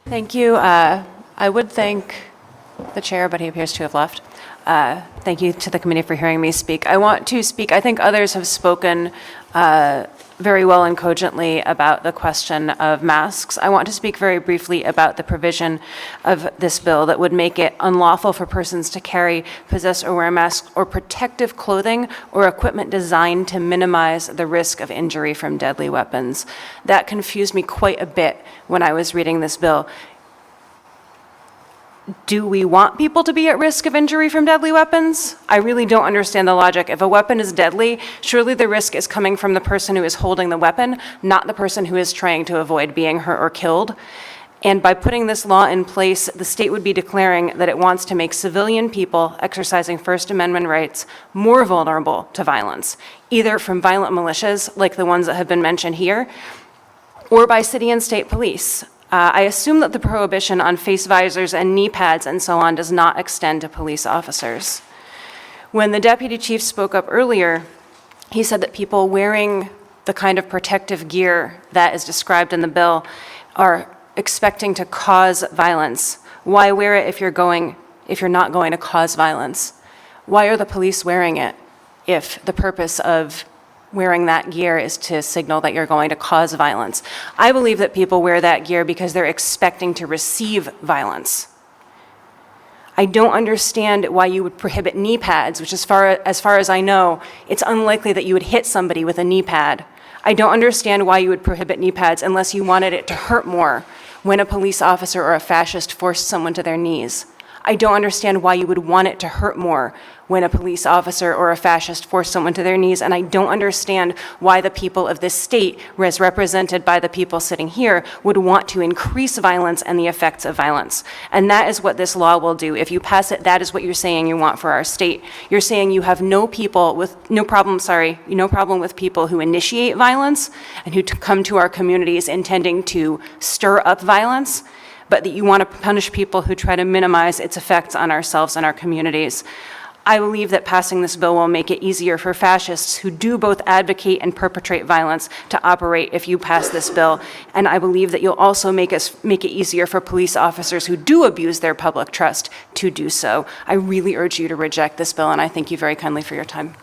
Thank you. I would thank the chair, but he appears to have left. Thank you to the committee for hearing me speak. I want to speak, I think others have spoken very well and cogently about the question of masks. I want to speak very briefly about the provision of this bill that would make it unlawful for persons to carry, possess, or wear masks or protective clothing or equipment designed to minimize the risk of injury from deadly weapons. That confused me quite a bit when I was reading this bill. Do we want people to be at risk of injury from deadly weapons? I really don't understand the logic. If a weapon is deadly, surely the risk is coming from the person who is holding the weapon, not the person who is trying to avoid being hurt or killed. And by putting this law in place, the state would be declaring that it wants to make civilian people exercising First Amendment rights more vulnerable to violence, either from violent militias, like the ones that have been mentioned here, or by city and state police. I assume that the prohibition on face visors and knee pads and so on does not extend to police officers. When the deputy chief spoke up earlier, he said that people wearing the kind of protective gear that is described in the bill are expecting to cause violence. Why wear it if you're not going to cause violence? Why are the police wearing it if the purpose of wearing that gear is to signal that you're going to cause violence? I believe that people wear that gear because they're expecting to receive violence. I don't understand why you would prohibit knee pads, which as far as I know, it's unlikely that you would hit somebody with a knee pad. I don't understand why you would prohibit knee pads unless you wanted it to hurt more when a police officer or a fascist forced someone to their knees. I don't understand why you would want it to hurt more when a police officer or a fascist forced someone to their knees, and I don't understand why the people of this state, as represented by the people sitting here, would want to increase violence and the effects of violence. And that is what this law will do. If you pass it, that is what you're saying you want for our state. You're saying you have no problem with people who initiate violence and who come to our communities intending to stir up violence, but that you want to punish people who try to minimize its effects on ourselves and our communities. I believe that passing this bill will make it easier for fascists who do both advocate and perpetrate violence to operate if you pass this bill. And I believe that you'll also make it easier for police officers who do abuse their public trust to do so. I really urge you to reject this bill, and I thank you very kindly for your time.